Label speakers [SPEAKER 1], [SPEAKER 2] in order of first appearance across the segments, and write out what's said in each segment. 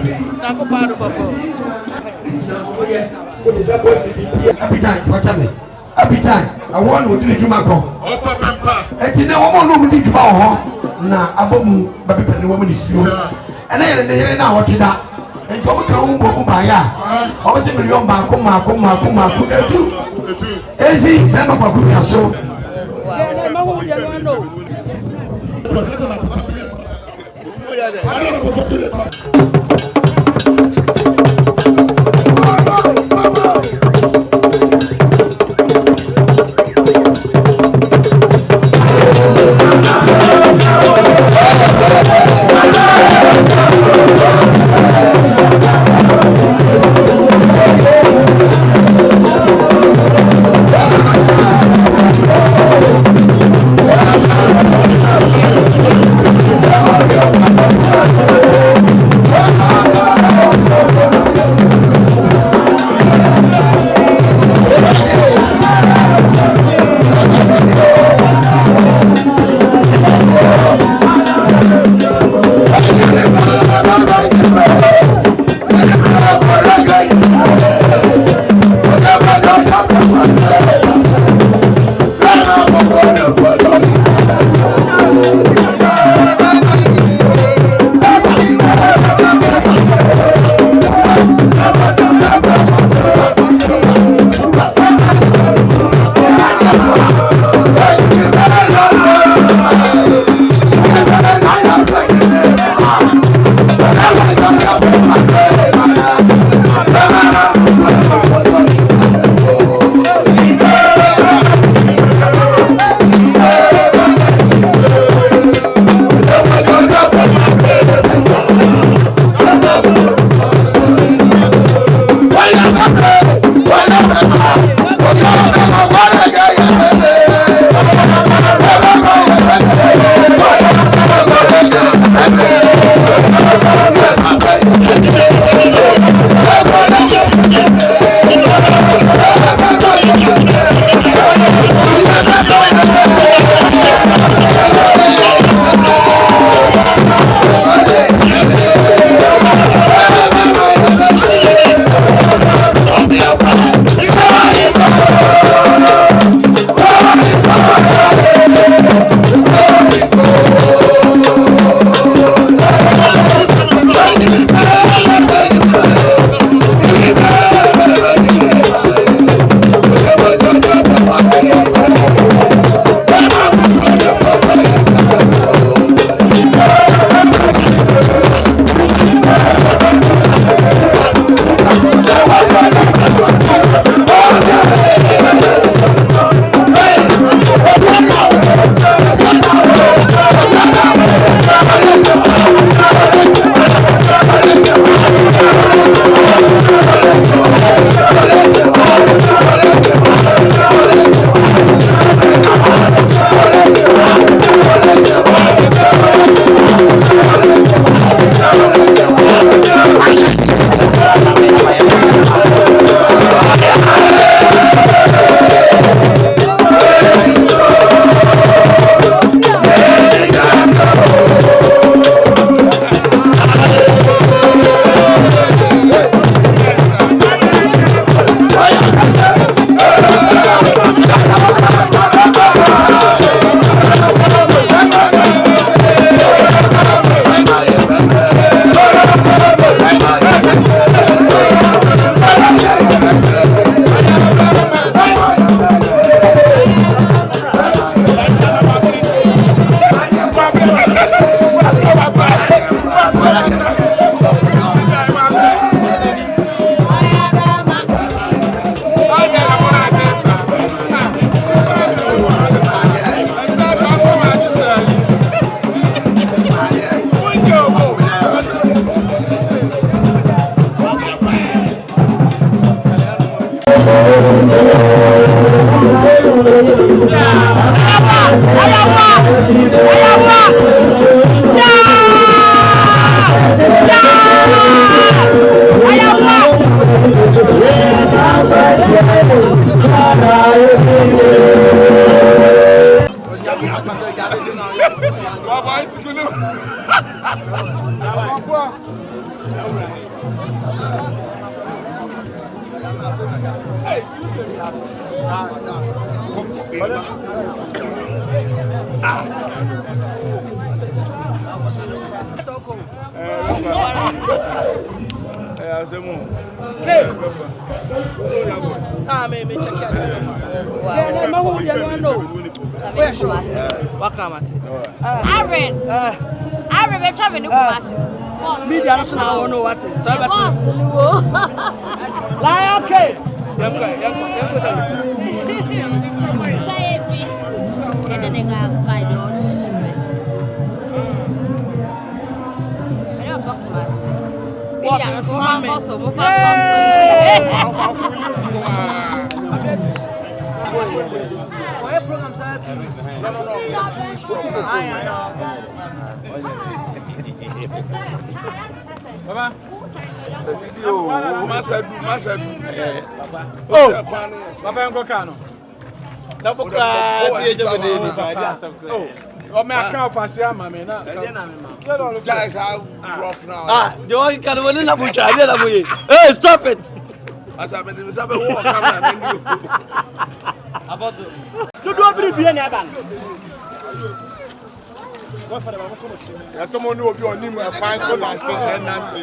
[SPEAKER 1] Every time, watch me. Every time, I want to do it. And you know, I'm going to do it. Now, I'm going to be a woman. And then now, what did that? And you come home by ya. I was in your bank, easy, never put your soul.
[SPEAKER 2] Oh, man, I can't fast here, mamma. Guys, how rough now?
[SPEAKER 3] The one can only have a child. Hey, stop it!
[SPEAKER 2] As I've been walk,
[SPEAKER 3] About to
[SPEAKER 2] do be any other. There's someone who will be on him and find so nice and nancy.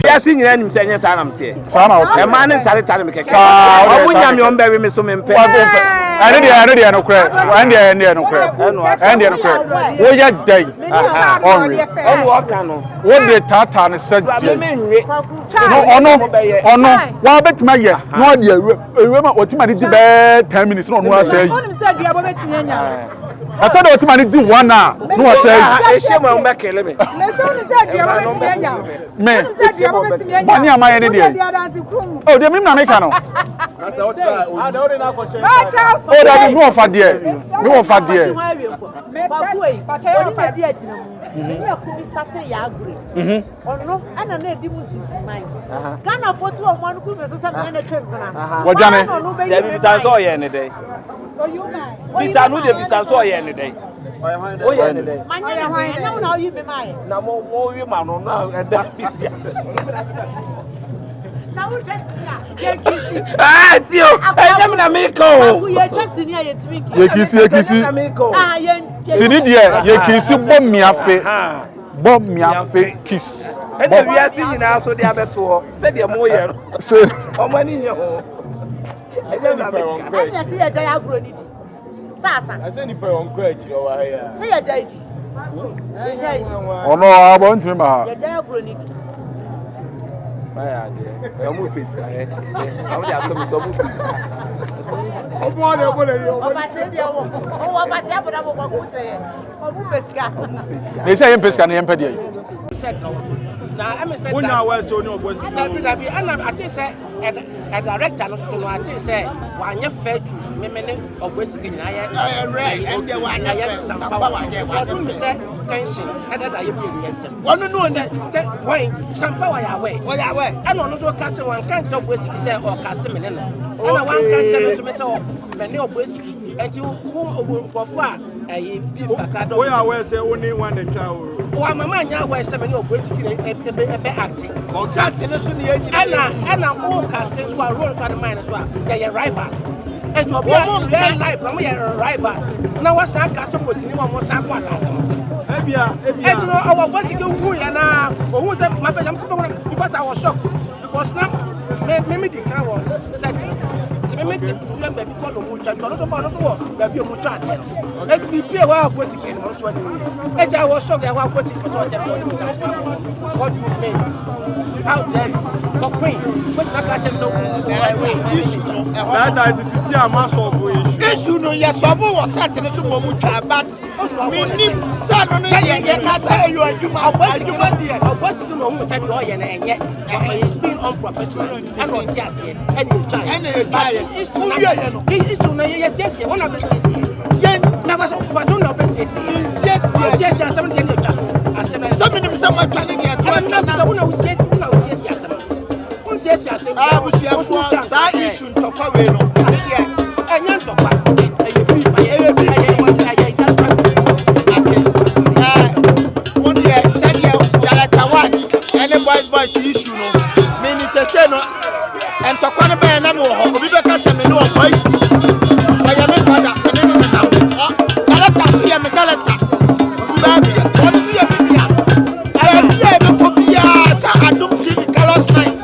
[SPEAKER 4] Yes, in any sense, I'm here. A man and Talitanic. I wouldn't have your baby, Miss Women.
[SPEAKER 5] I know no credit. And no credit. And no credit. What ya day? What the Tatan said. No. Why bet my year? No, dear. Remember what you might do 10 minutes. No, I say. I thought what you do 1 hour. No, I say. Money am I any day? Oh, they mean Americano. That's what I know. Oh, that is more for dear. No for dear. What Johnny? Any day. This I know the business all any day. Oh, yeah, any day. I know you be mine. No more, you man, now and that. Now, ah, Tio, I'm not make oh. We are just in here to make you kiss. Ah, yeah, you kiss, bomb me a fake kiss. And we are singing now, so they have a tour. Said the more, say, how many in your home? I see a diagram. I said, you pay on quite over here. Say a day. Oh, no, I want to remember. I'm with peace. I'm with peace. They say Pesca and Empire. Now, I'm saying, I think say a director of so I think say, why you fed to me of Western and the one I some power. Say tension, and I am one no say some power away. I don't know casting one can't of Western say or casting and one can't tell me so many of Western and you won't go far. I beef we are where say only one the child. Why my man ya where 7 of Western acting. On Saturday, and I'm all casting so I roll for the mine as well. They are rivals. And to be a life, we are rivals. Now, what's our custom was in one more sackwas. And you know, our Western who are now, or who said, my best, because I was shocked. Because now, maybe the car was setting. Remember, because of Mucha, baby, Mucha. Let me be a wild Western also. And I was shocked that one was what do you mean? How dare you? Queen, what issue? That is a mass of issue. No, yes, of was certain as a woman, but son, you are you said you are and yet he's been unprofessional and not yes, and you try. Yes, one of the yes, never was on the business. Yes, somebody in the castle. Someone planning here. Yes, I was here for side issue to cover it. And young papa, one year, said you, Yalatawan, and a white boy's issue. Meaning, say no, and to come by an animal, or be because I'm a no voice. I am a father, and now, Galata, see a Galata, Baby, what is your baby? I am here to copy, I don't see the colors night.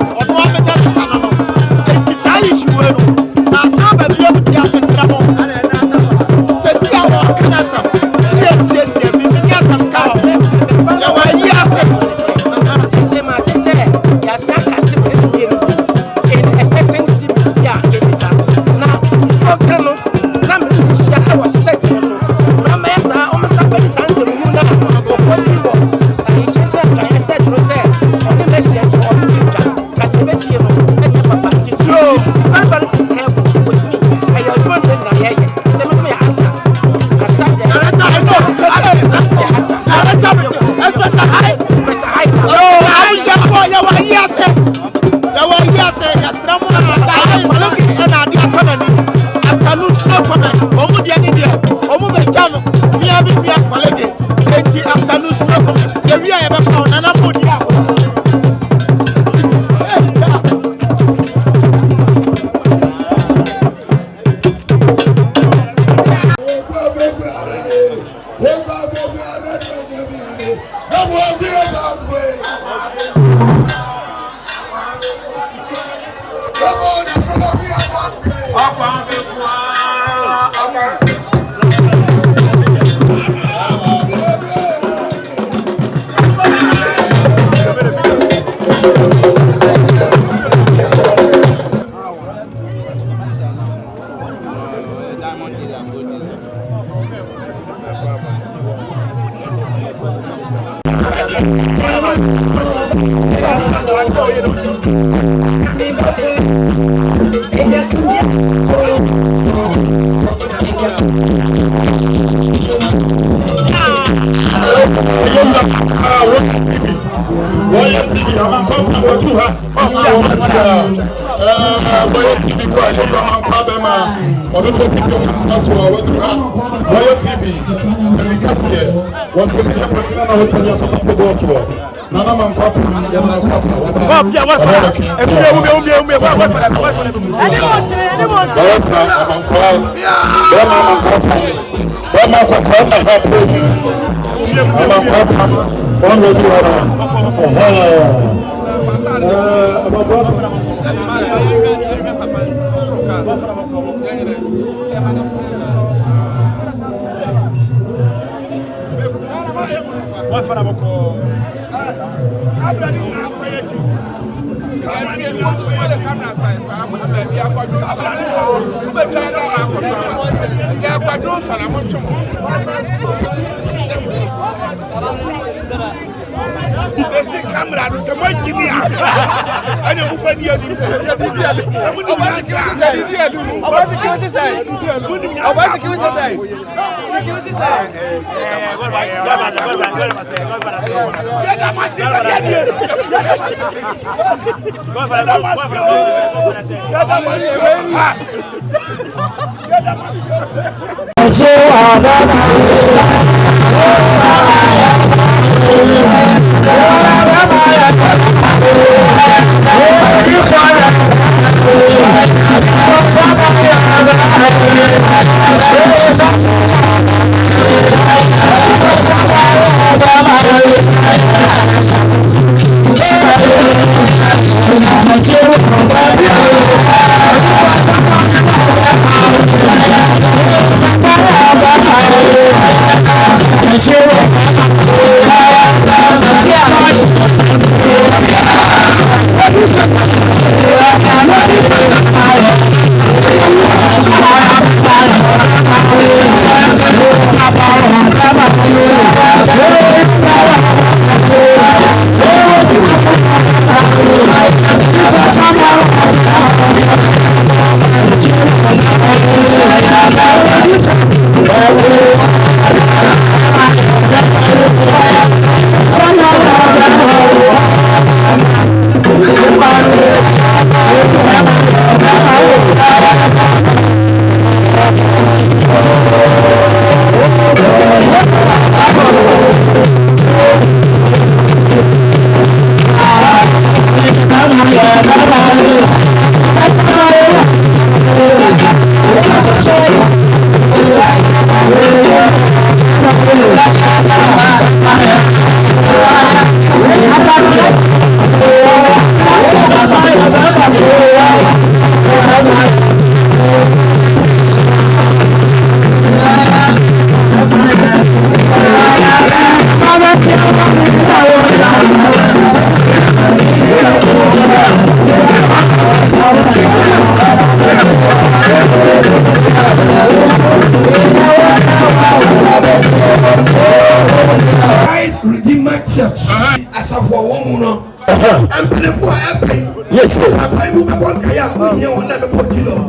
[SPEAKER 1] Yes, sir.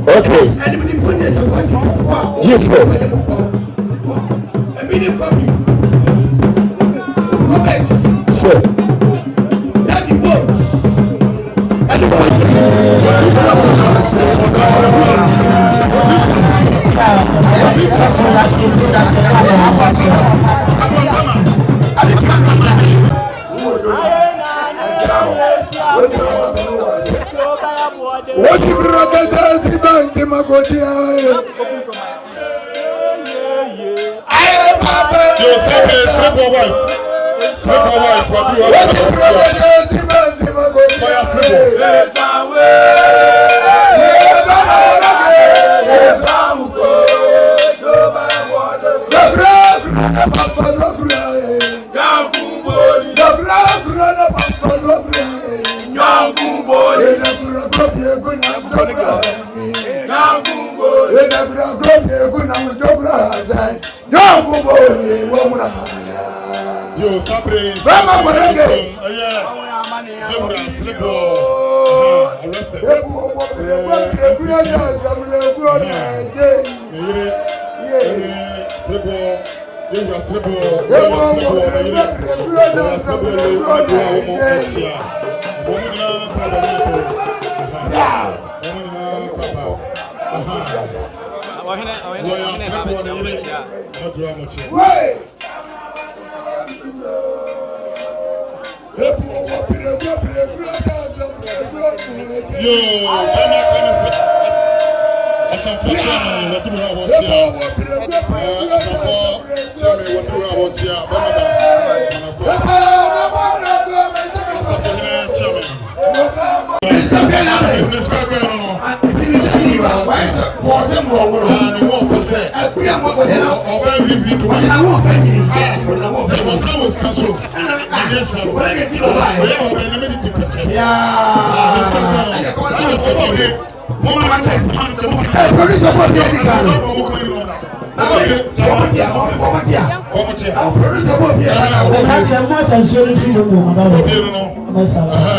[SPEAKER 1] Okay. Yes, sir. Sir. What you brought the bank in my body? You slip your wife. Slip your wife. What you brought the bank in my body? Fire slip.
[SPEAKER 2] Yo, Sabre.
[SPEAKER 1] Grandma Kolege.
[SPEAKER 2] Yeah. Arrested.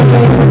[SPEAKER 6] Thank you.